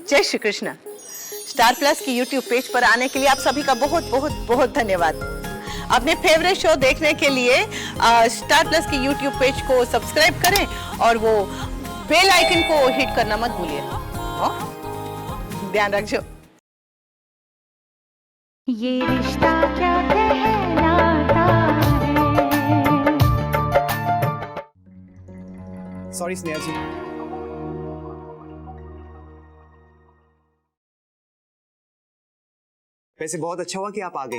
जय Shri Krishna. Star plus की YouTube page पर आने के लिए आप सभी का बहुत बहुत बहुत धन्यवाद। अपने फेवरेट शो देखने के लिए स्टार प्लस की यूट्यूब पेज को सब्सक्राइब करें और वो बेल आइकन को हिट करना मत भूलिए। ध्यान रखिए। ये रिश्ता क्या कहलाता है। सॉरी स्नेहा जी। वैसे बहुत अच्छा हुआ कि आप आ गई।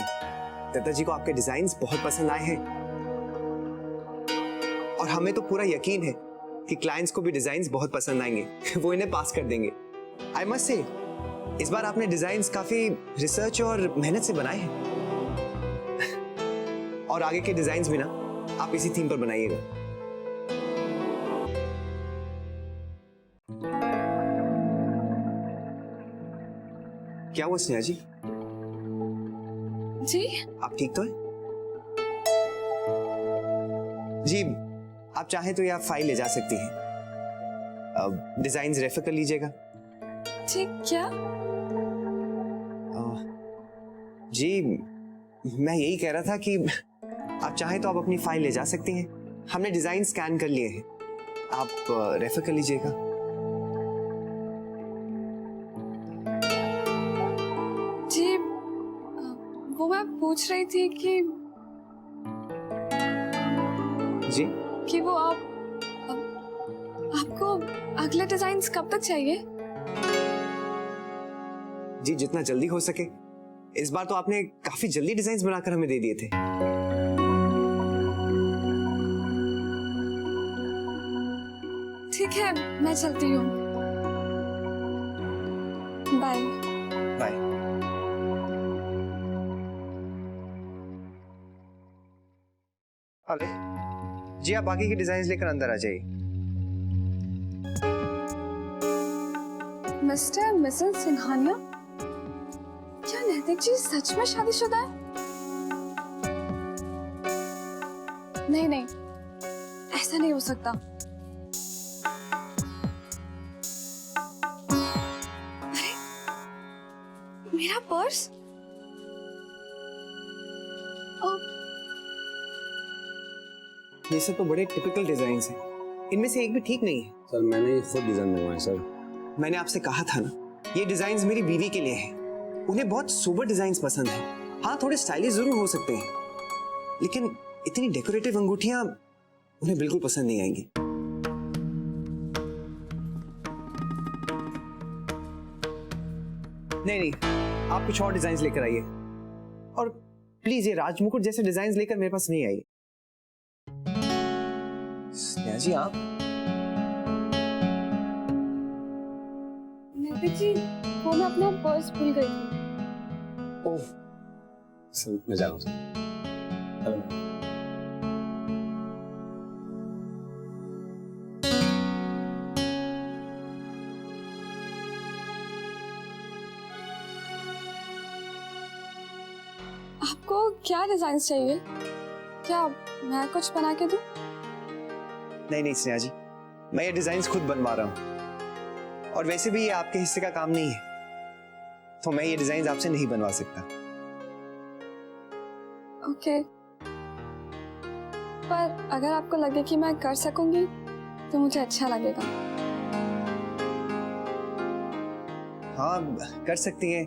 दत्ता जी को आपके डिजाइन्स बहुत पसंद आए हैं और हमें तो पूरा यकीन है कि क्लाइंट्स को भी डिजाइन्स बहुत पसंद आएंगे। वो इन्हें पास कर देंगे। आई मस्ट से इस बार आपने डिजाइन्स काफी रिसर्च और मेहनत से बनाए हैं और आगे के डिजाइन्स भी ना आप इसी थीम पर बनाइएगा। क्या हुआ स्नेहा जी? जी आप ठीक तो हैं? जी आप चाहें तो यह फाइल ले जा सकती हैं। डिजाइन्स रेफर कर लीजिएगा। ठीक क्या? जी मैं यही कह रहा था कि आप चाहें तो आप अपनी फाइल ले जा सकती हैं। हमने डिजाइन स्कैन कर लिए हैं, आप रेफर कर लीजिएगा। जी वो मैं पूछ रही थी कि जी वो आपको अगले डिजाइन्स कब तक चाहिए? जी जितना जल्दी हो सके। इस बार तो आपने काफी जल्दी डिजाइन्स बनाकर हमें दे दिए थे। ठीक है मैं चलती हूँ। बाय। बाय। अरे जी आप बाकी के डिजाइन्स लेकर अंदर आ जाइए। मिस्टर मिसेस सिंघानिया, क्या नैतिक जी सच में शादीशुदा है? नहीं नहीं ऐसा नहीं हो सकता। अरे मेरा पर्स। ये सब तो बड़े टिपिकल डिजाइन्स हैं। इनमें से एक भी ठीक नहीं है। सर मैंने ये खुद डिजाइन मंगवाया सर। मैंने आपसे कहा था ना, ये डिजाइन्स मेरी बीवी के लिए हैं। उन्हें बहुत सोबर डिजाइन्स पसंद हैं। हाँ थोड़े स्टाइलिश जरूर हो सकते हैं, लेकिन इतनी डेकोरेटिव अंगूठियां उन्हें बिल्कुल पसंद नहीं आएंगी। नहीं नहीं आप कुछ और डिजाइन्स लेकर आइए और प्लीज ये राजमुकुट जैसे डिजाइन्स लेकर मेरे पास नहीं आइए। स्नेहा जी आप नैतिक जी वो मैं अपना पर्स भूल गई थी। ओह सर मैं जा रहा हूँ सर। हेलो। आपको क्या डिजाइन चाहिए? क्या मैं कुछ बना के दूं? नहीं नहीं स्नेहा जी, मैं ये डिजाइन्स खुद बनवा रहा हूँ और वैसे भी ये आपके हिस्से का काम नहीं है, तो मैं ये डिजाइन्स आपसे नहीं बनवा सकता। ओके पर अगर आपको लगे कि मैं कर सकूंगी तो मुझे अच्छा लगेगा। हाँ कर सकती हैं,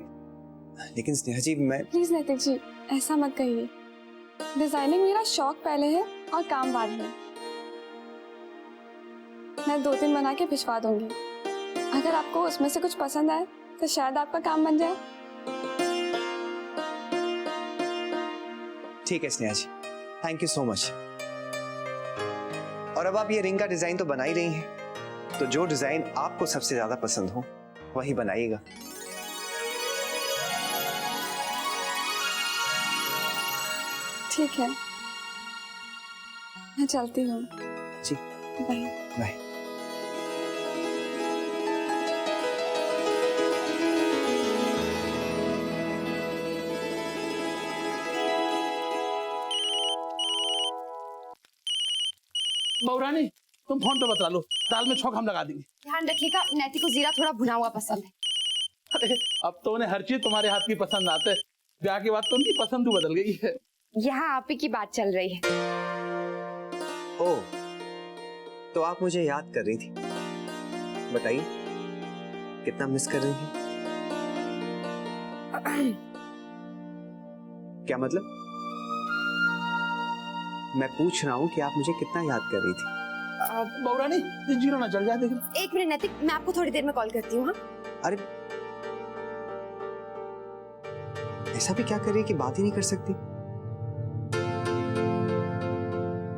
लेकिन स्नेहा जी मैं प्लीज नैतिक जी ऐसा मत कहिए। डिजाइनिंग मेरा शौक पहले है और काम बाद में। मैं 2-3 बना के भिजवा दूंगी। अगर आपको उसमें से कुछ पसंद आए तो शायद आपका काम बन जाए। ठीक है स्नेहा जी, थैंक यू सो मच। और अब आप ये रिंग का डिजाइन तो बना ही रही हैं, तो जो डिजाइन आपको सबसे ज्यादा पसंद हो वही बनाइएगा। ठीक है मैं चलती हूँ। जी बाय। बाय। बहुरानी तुम फोन पे बता लो, दाल में छौंक हम लगा देंगे। ध्यान रखिएगा, नैतिक को जीरा थोड़ा भुना हुआ पसंद है। अरे अब तो उन्हें हर चीज तुम्हारे हाथ की पसंद आते, ब्याह के बाद तो उनकी पसंद ही बदल गई है। यहाँ आप ही की बात चल रही है। ओह, तो आप मुझे याद कर रही थी। बताइए, कितना मिस कर रही थी? क्या मतलब? मैं पूछ रहा हूँ कि आप मुझे कितना याद कर रही थी। बहुरानी जीरो ना चल जाए, देख। एक मिनट नैतिक, मैं आपको थोड़ी देर में कॉल करती हूँ। हाँ, अरे ऐसा भी क्या कर रही है कि बात ही नहीं कर सकती?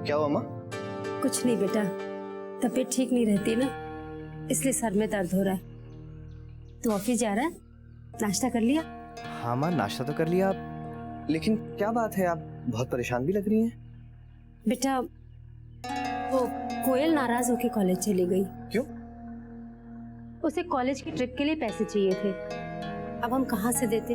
क्या हुआ माँ? कुछ नहीं बेटा, तबीयत ठीक नहीं रहती ना, इसलिए सर में दर्द हो रहा है। तू ऑफिस जा रहा है? नाश्ता कर लिया? हाँ माँ, नाश्ता तो कर लिया। लेकिन क्या बात है, आप बहुत परेशान भी लग रही हैं। बेटा वो कोयल नाराज होकर कॉलेज चली गई। क्यों? उसे कॉलेज की ट्रिप के लिए पैसे चाहिए थे। अब हम कहाँ से देते?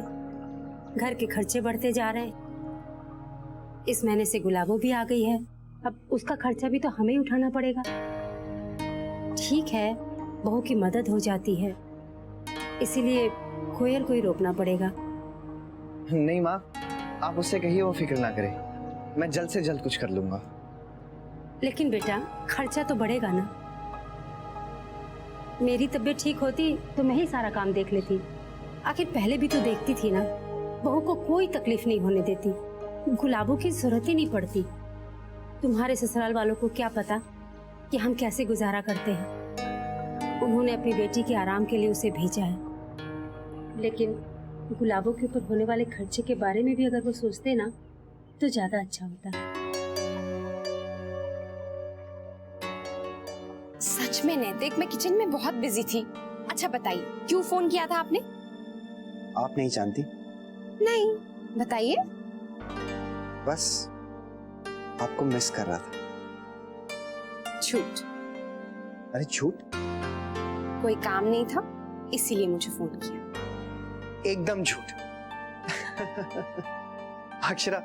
घर के खर्चे बढ़ते जा रहे हैं। इस महीने से गुलाबो भी आ गई है, अब उसका खर्चा भी तो हमें ही उठाना पड़ेगा। ठीक है, बहू की मदद हो जाती है, इसीलिए कोयल को ही रोकना पड़ेगा। नहीं माँ, आप उससे कहिए वो फिक्र ना करे, मैं जल्द से जल्द कुछ कर लूंगा। लेकिन बेटा खर्चा तो बढ़ेगा ना। मेरी तबीयत ठीक होती तो मैं ही सारा काम देख लेती। आखिर पहले भी तो देखती थी ना, बहू को कोई तकलीफ नहीं होने देती, गुलाबों की जरूरत ही नहीं पड़ती। तुम्हारे ससुराल वालों को क्या पता कि हम कैसे गुजारा करते हैं। उन्होंने अपनी बेटी के आराम के लिए उसे भेजा है, लेकिन गुलाबों के ऊपर होने वाले खर्चे के बारे में भी अगर वो सोचते ना तो ज्यादा अच्छा होता। सच में नैतिक, मैं किचन में बहुत बिजी थी। अच्छा बताइए, क्यों फोन किया था आपने? आप नहीं जानती? नहीं, बताइए। बस आपको मिस कर रहा था। झूठ। अरे झूठ? कोई काम नहीं था इसीलिए मुझे फोन किया। एकदम झूठ। अक्षरा,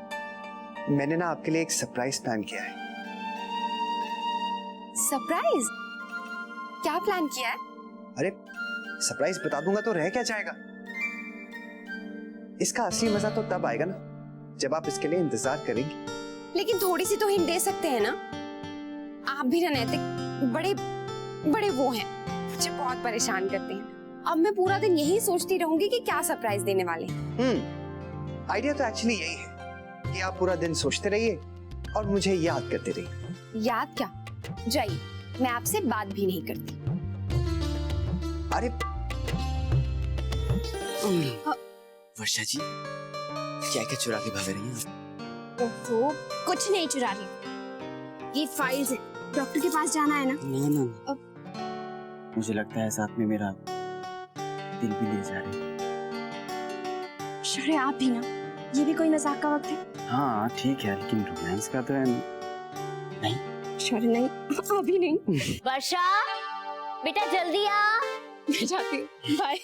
मैंने ना आपके लिए एक सरप्राइज प्लान किया है। सरप्राइज? क्या प्लान किया है? अरे सरप्राइज बता दूंगा तो रह क्या जाएगा। इसका असली मजा तो तब आएगा ना जब आप इसके लिए इंतजार करेंगी। लेकिन थोड़ी सी तो हिंट दे सकते हैं ना। आप भी ना नैतिक बड़े बड़े वो हैं, मुझे बहुत परेशान करते हैं। अब मैं पूरा दिन यही सोचती रहूंगी कि क्या सरप्राइज देने वाले हैं। आइडिया तो एक्चुअली यही है कि आप पूरा दिन सोचते रहिए और मुझे याद करते रहिए। याद क्या? जाइए, मैं आपसे बात भी नहीं करती। अरे वर्षा जी, क्या क्या चुरा के भाग रही हैं? ओहो, कुछ नहीं चुरा रही। ये फाइल्स हैं, डॉक्टर के पास जाना है ना। ना मुझे लगता है साथ में मेरा दिल भी ले जा रही है। शरे आप भी ना, ये भी कोई मजाक का वक्त है? हाँ ठीक है, लेकिन रोमांस का तो है नहीं। शरे नहीं, अभी नहीं। वर्षा बेटा जल्दी आ। मैं जाती हूँ, बाय।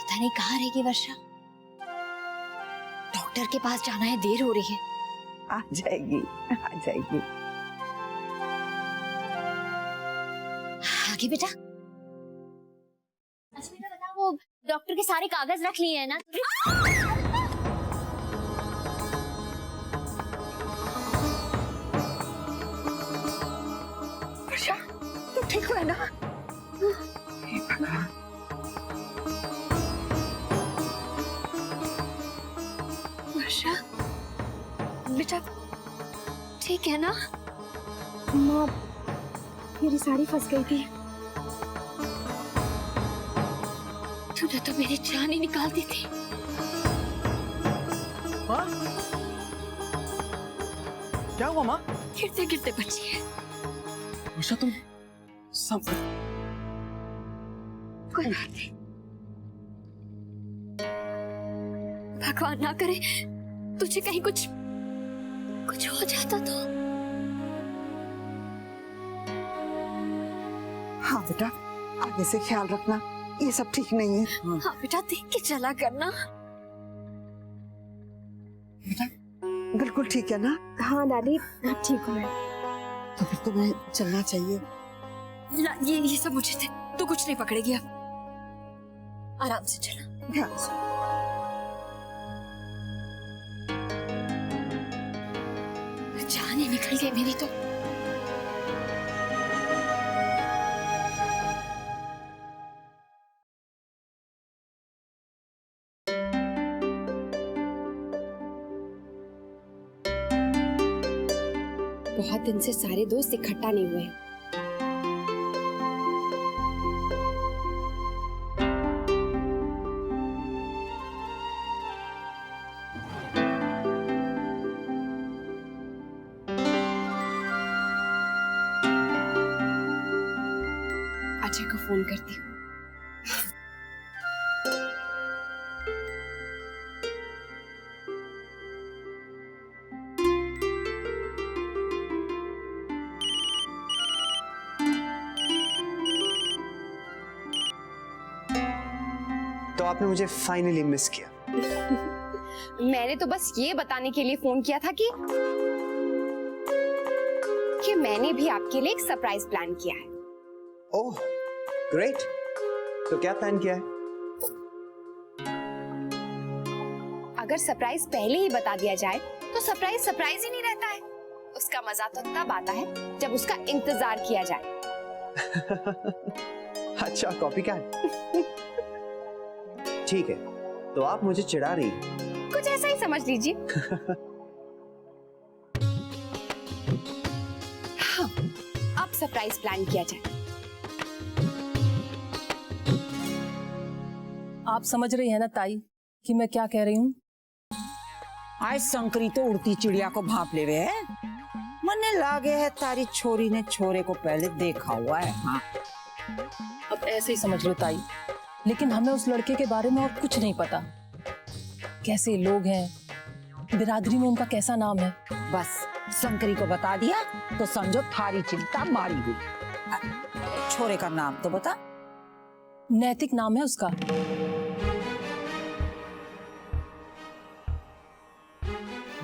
पता नहीं कहाँ रहेगी वर्षा। डॉक्टर के पास जाना है, देर हो रही है। आ जाएगी, आ जाएगी। आगे बेटा। अस्मिता बता, वो डॉक्टर के सारे कागज रख लिए हैं ना? वर्षा, तुम ठीक हो ना? वर्षा बेटा ठीक है ना? माँ, मेरी साड़ी फंस गई थी। तूने तो मेरी जान ही निकाल दी थी। माँ, क्या हुआ माँ? गिरते गिरते बची है। वर्षा तुम सब कोई बात नहीं, भगवान ना करे तुझे कहीं कुछ हो जाता तो। हाँ बेटा, आगे से ख्याल रखना, ये सब ठीक नहीं है। हाँ बेटा, देख के चला करना। बेटा बिल्कुल ठीक है ना? हाँ दादी, अब ठीक हूँ मैं। तो फिर तुम्हें चलना चाहिए। ना, ये सब मुझे थे, तो कुछ नहीं पकड़ेगी अब। आराम से चला, ध्यान से। जान ही निकल गई मेरी तो। बहुत दिन से सारे दोस्त इकट्ठा नहीं हुए हैं। अजय को फोन करती हूँ। तो आपने मुझे फाइनली मिस किया। मैंने तो बस ये बताने के लिए फोन किया था कि मैंने भी आपके लिए एक सरप्राइज प्लान किया है। ओह ग्रेट, तो क्या प्लान किया है? अगर सरप्राइज पहले ही बता दिया जाए तो सरप्राइज सरप्राइज ही नहीं रहता है। उसका मजा तो तब आता है जब उसका इंतजार किया जाए। अच्छा, कॉपी कैट। ठीक है, तो आप मुझे चिढ़ा रही हैं। कुछ ऐसा ही समझ लीजिए। हाँ, अब सरप्राइज प्लान किया जाए। आप समझ रही है ना ताई कि मैं क्या कह रही हूँ? आज शंकरी तो उड़ती चिड़िया को भाप ले रहे हैं। मने लागे है तारी छोरी ने छोरे को पहले देखा हुआ है। हाँ, अब ऐसे ही समझ लो ताई, लेकिन हमें उस लड़के के बारे में और कुछ नहीं पता। कैसे लोग हैं, बिरादरी में उनका कैसा नाम है। बस शंकरी को बता दिया तो समझो थारी चिंता मारी हुई। छोरे का नाम तो बता। नैतिक नाम है उसका।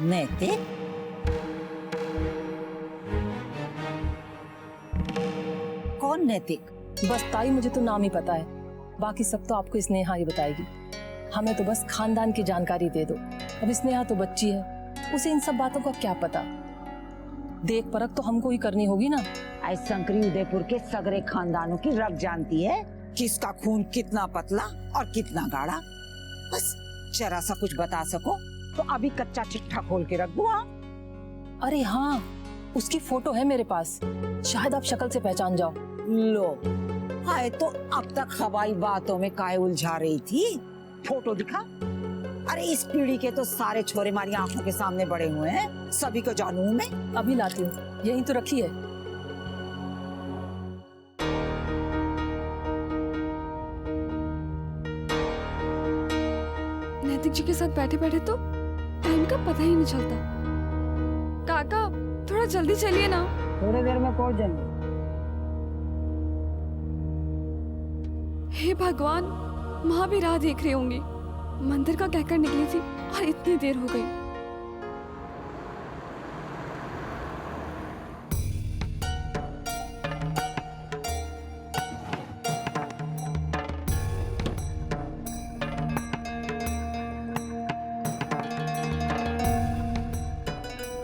नैतिक? कौन नैतिक? बस ताई मुझे तो नाम ही पता है, बाकी सब तो आपको स्नेहा ही बताएगी। हमें तो बस खानदान की जानकारी दे दो। अब स्नेहा तो बच्ची है, उसे इन सब बातों का क्या पता। देख परख तो हमको ही करनी होगी ना। आज शंकरी उदयपुर के सगरे खानदानों की रग जानती है, किसका खून कितना पतला और कितना गाढ़ा। बस जरा सा कुछ बता सको तो अभी कच्चा चिट्ठा खोल के रख दूं। अरे हाँ, उसकी फोटो है मेरे पास, शायद आप शक्ल से पहचान जाओ। लो, हाय तो अब तक हवाई बातों में काहे उलझा रही थी? फोटो दिखा। अरे इस पीढ़ी के तो सारे छोरे हमारी आंखों के सामने बड़े हुए हैं, सभी को जानूं मैं। अभी लाती हूँ, यहीं तो रखी है। नैतिक जी के साथ बैठे बैठे तो टाइम का पता ही नहीं चलता। काका थोड़ा जल्दी चलिए ना। थोड़ी देर में पहुंच जाएंगे। हे भगवान, माँ भी राह देख रही होंगी। मंदिर का कहकर निकली थी और इतनी देर हो गई।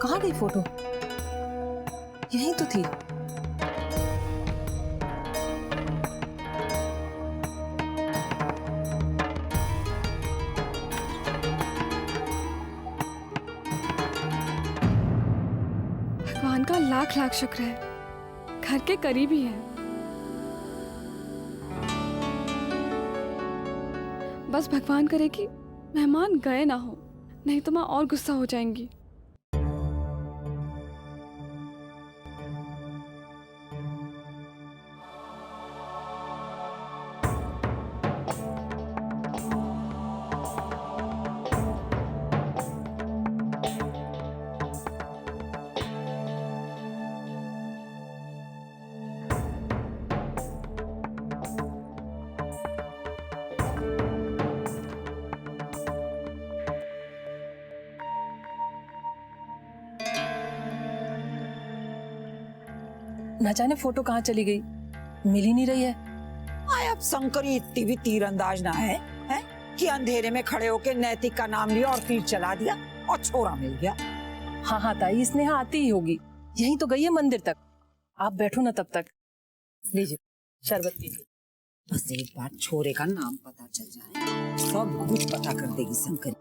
कहाँ गई फोटो? यहीं तो थी। भगवान का लाख लाख शुक्र है, घर के करीब ही है। बस भगवान करे कि मेहमान गए ना हो, नहीं तो माँ और गुस्सा हो जाएंगी। न जाने फोटो कहाँ चली गई, मिल ही नहीं रही है। आय अब शंकरी इतनी भी तीरंदाज ना है, कि अंधेरे में खड़े होके नैतिक का नाम लिया और तीर चला दिया और छोरा मिल गया। हाँ हाँ ताई, स्नेहा आती ही होगी, यहीं तो गई है मंदिर तक। आप बैठो ना तब तक, लीजिए शरबत पीजिए। बस एक बार छोरे का नाम पता चल जाए, सब कुछ पता कर देगी शंकरी।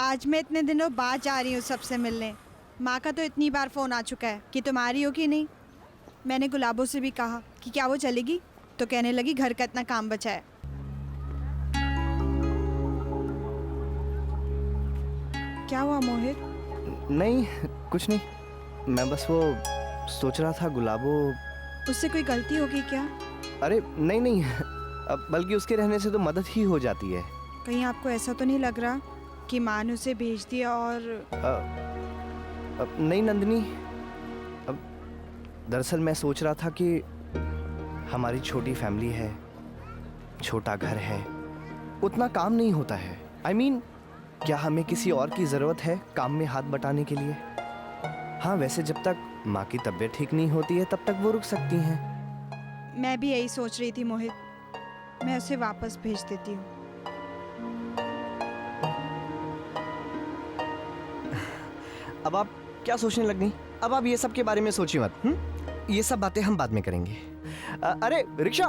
आज मैं इतने दिनों बाद जा रही हूँ सबसे मिलने। माँ का तो इतनी बार फ़ोन आ चुका है कि तुम आ रही हो कि नहीं। मैंने गुलाबों से भी कहा कि क्या वो चलेगी, तो कहने लगी घर का इतना काम बचा है। क्या हुआ मोहित? नहीं कुछ नहीं, मैं बस वो सोच रहा था गुलाबो। उससे कोई गलती होगी क्या? अरे नहीं नहीं, अब बल्कि उसके रहने से तो मदद ही हो जाती है। कहीं आपको ऐसा तो नहीं लग रहा कि माँ ने उसे भेज दिया और नहीं नंदिनी, अब दरअसल मैं सोच रहा था कि हमारी छोटी फैमिली है, छोटा घर है, उतना काम नहीं होता है। I mean, क्या हमें किसी और की ज़रूरत है काम में हाथ बटाने के लिए? हाँ वैसे जब तक माँ की तबीयत ठीक नहीं होती है तब तक वो रुक सकती हैं। मैं भी यही सोच रही थी मोहित, मैं उसे वापस भेज देती हूँ। अब आप क्या सोचने लग गई? अब आप ये सब के बारे में सोचिए मत। ये सब बातें हम बाद में करेंगे। अरे रिक्शा,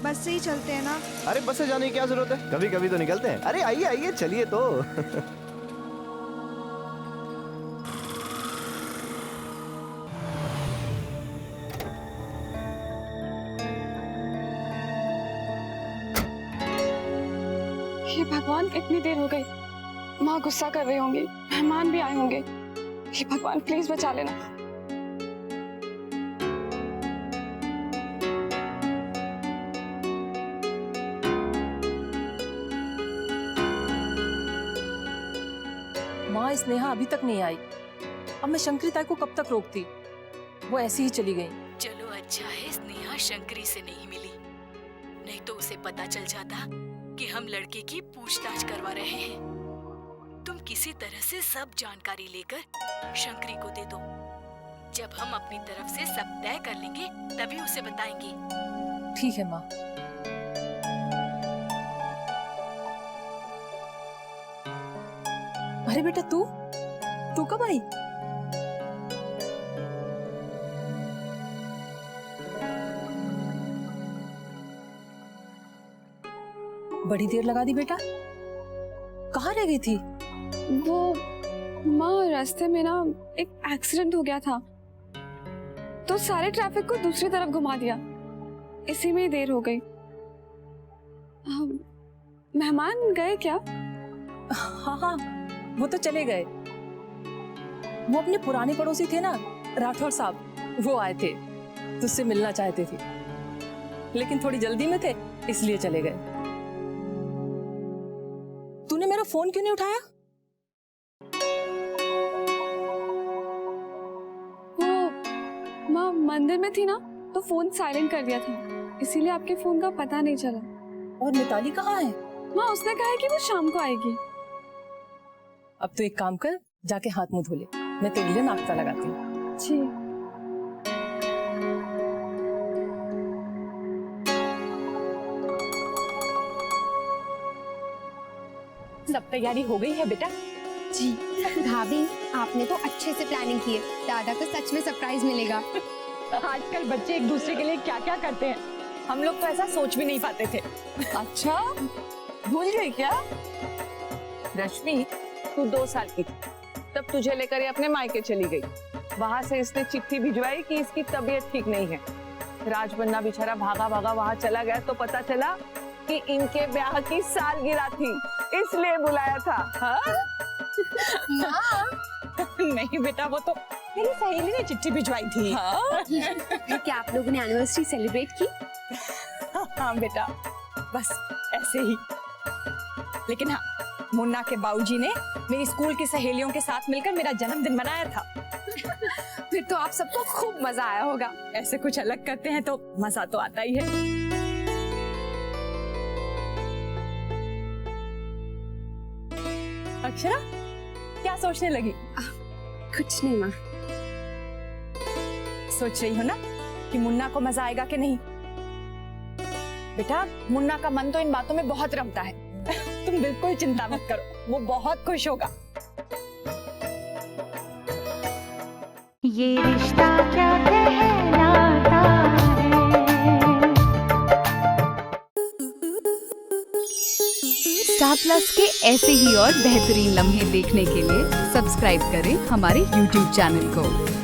बस से ही चलते हैं ना? अरे बस से जाने की क्या जरूरत है, कभी कभी तो निकलते हैं। अरे आइए आइए चलिए तो। हे भगवान, कितनी देर हो गई। माँ गुस्सा कर रही होंगी, मेहमान भी आए होंगे। हे भगवान प्लीज बचा लेना। माँ स्नेहा अभी तक नहीं आई, अब मैं शंकरी ताई को कब तक रोकती, वो ऐसी ही चली गई। चलो अच्छा है स्नेहा शंकरी से नहीं मिली, नहीं तो उसे पता चल जाता कि हम लड़के की पूछताछ करवा रहे हैं। तुम किसी तरह से सब जानकारी लेकर शंकरी को दे दो। जब हम अपनी तरफ से सब तय कर लेंगे तभी उसे बताएंगे। ठीक है माँ। अरे बेटा तू कब आई? बड़ी देर लगा दी बेटा, कहाँ रह गई थी? वो माँ रास्ते में ना एक एक्सीडेंट हो गया था, तो सारे ट्रैफिक को दूसरी तरफ घुमा दिया, इसी में ही देर हो गई। मेहमान गए क्या? हाँ हाँ वो तो चले गए। वो अपने पुराने पड़ोसी थे ना, राठौर साहब, वो आए थे, तुझसे मिलना चाहते थे, लेकिन थोड़ी जल्दी में थे इसलिए चले गए। तूने मेरा फोन क्यों नहीं उठाया? वो माँ मंदिर में थी ना, तो फोन साइलेंट कर दिया था, इसीलिए आपके फोन का पता नहीं चला। और मिताली कहाँ है? माँ उसने कहा है कि वो शाम को आएगी। अब तो एक काम कर, जाके हाथ मुंह धो ले, मैं तेरे लिए नाश्ता लगाती हूँ। जी। सब तैयारी हो गई है बेटा? जी भाभी, आपने तो अच्छे से प्लानिंग की है, दादा को सच में सरप्राइज मिलेगा। आजकल बच्चे एक दूसरे के लिए क्या क्या करते हैं, हम लोग तो ऐसा सोच भी नहीं पाते थे। अच्छा भूल गई क्या? रश्मि तू 2 साल की थी तब तुझे लेकर ये अपने मायके चली गई। वहां से इसने चिट्ठी भिजवाई कि इसकी तबीयत ठीक नहीं है। राजबन्ना बेचारा भागा भागा वहां चला गया तो पता चला कि इनके ब्याह की सालगिरह थी, इसलिए बुलाया था। हाँ? नहीं बेटा, वो तो मेरी सहेली ने चिट्ठी भिजवाई थी। हाँ? क्या आप लोगों ने एनिवर्सरी सेलिब्रेट की? हाँ बेटा, बस ऐसे ही। लेकिन हाँ, मुन्ना के बाबूजी ने मेरी स्कूल की सहेलियों के साथ मिलकर मेरा जन्मदिन मनाया था। फिर तो आप सबको खूब मजा आया होगा। ऐसे कुछ अलग करते हैं तो मजा तो आता ही है। अक्षरा, क्या सोचने लगी? कुछ नहीं माँ। सोच रही हो ना कि मुन्ना को मजा आएगा कि नहीं। बेटा मुन्ना का मन तो इन बातों में बहुत रमता है। तुम बिल्कुल चिंता मत करो, वो बहुत खुश होगा। ये रिश्ता क्या कहलाता है। स्टार प्लस के ऐसे ही और बेहतरीन लम्हे देखने के लिए सब्सक्राइब करें हमारे YouTube चैनल को।